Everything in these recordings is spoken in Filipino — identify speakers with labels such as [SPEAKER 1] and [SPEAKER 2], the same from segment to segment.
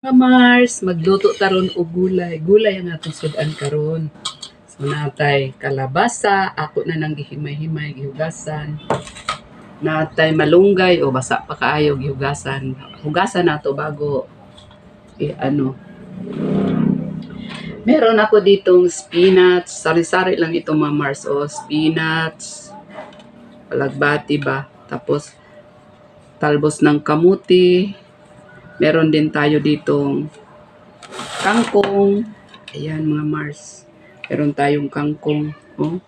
[SPEAKER 1] Mga Mars, magluto taron og gulay. Gulay ang atong sudan karon. So natay kalabasa, ako na nang gihimay-himay gihugasan. Natay malunggay o basa pa kaayo gihugasan. Hugasan nato bago ano. Meron ako ditong spinach, sari-sari lang ito mga Mars o spinach, palagbati ba. Tapos talbos ng kamuti. Meron din tayo ditong kangkong. Ayan mga Mars. Meron tayong kangkong. Oh.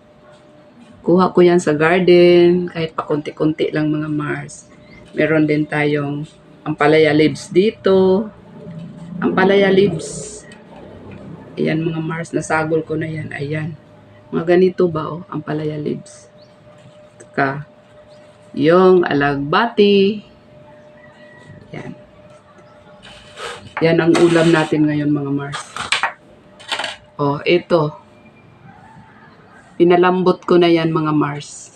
[SPEAKER 1] Kuha ko yan sa garden. Kahit pa konti-konti lang mga Mars. Meron din tayong ampalaya leaves dito. Ampalaya leaves. Ayan mga Mars. Nasagol ko na yan. Ayan. Mga ganito ba oh. Ampalaya leaves. Saka yung alagbati. Yan. Yan ang ulam natin ngayon mga Mars. Oh, ito. Pinalambot ko na yan mga Mars.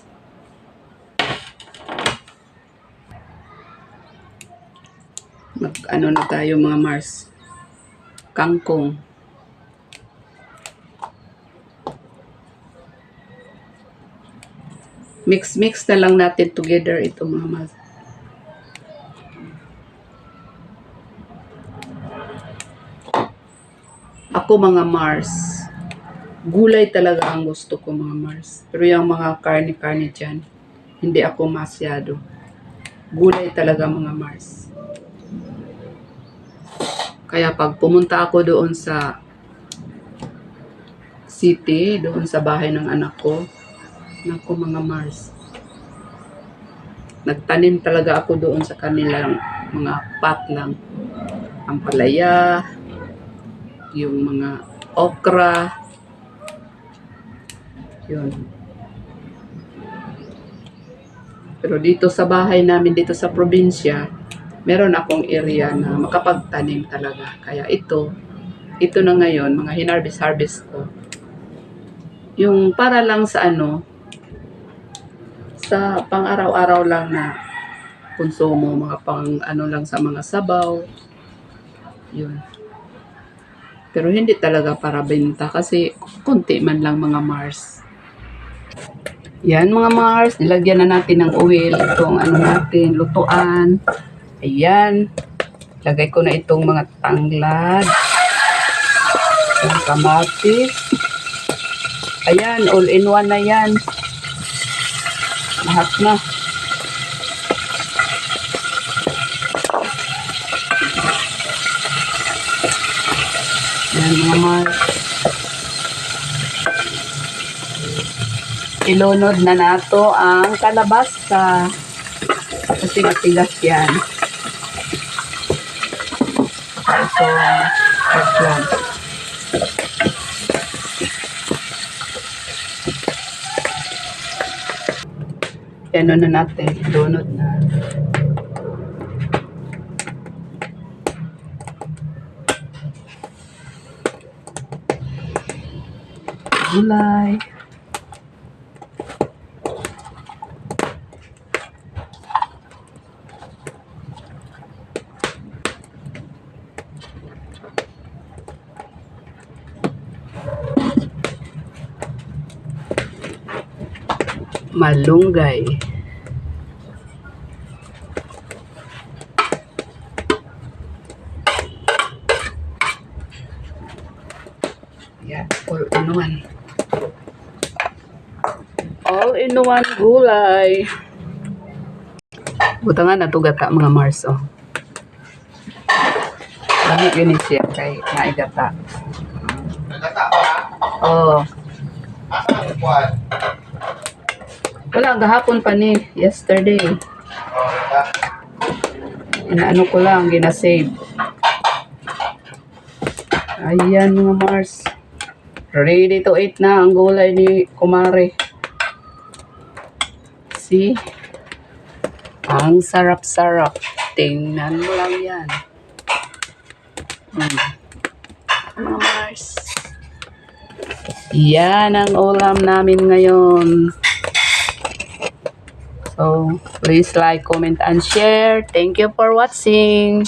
[SPEAKER 1] Ano na tayo mga Mars. Kangkong. Mix na lang natin together ito mga Mars. Ako mga Mars, gulay talaga ang gusto ko mga Mars. Pero yung mga karne-karne dyan, hindi ako masyado. Gulay talaga mga Mars. Kaya pag pumunta ako doon sa city, doon sa bahay ng anak ko, naku mga Mars, nagtanim talaga ako doon sa kanilang mga pot lang. Ampalaya, yung mga okra, yun. Pero dito sa bahay namin, dito sa probinsya, meron akong area na makapagtanim talaga. Kaya ito na ngayon, mga hinarvest ko. Yung para lang sa ano, sa pang-araw-araw lang na konsumo, mga pang ano lang sa mga sabaw. Yun. Pero hindi talaga para benta kasi konti man lang mga Mars. Yan mga Mars, nilagyan na natin ng oil. Itong ano natin, lutuan. Ayan. Lagay ko na itong mga tanglad. Itong kamatis. Ayan, all in one na yan. Lahat na. Yan mga Mars. Ilunod na nato ang kalabasa. Kasi matigas yan. So, yan. Yan na natin. Ilunod na. Gulay. Malunggay. Yan, all in one. All in one gulay. Butangan na ito gata mga Mars. Oh. Dami yun siya kay naigata.
[SPEAKER 2] Nagata pa?
[SPEAKER 1] Oo.
[SPEAKER 2] Asa ang kuwan?
[SPEAKER 1] Wala, gahapon pa ni. Yesterday. Inaano ko lang, ginasave. Ayan mga Mars. Ready to eat na ang gulay ni Kumare. See? Ang sarap-sarap. Tingnan mo lang yan. Mga Mars. Yan ang ulam namin ngayon. So, please like, comment, and share. Thank you for watching.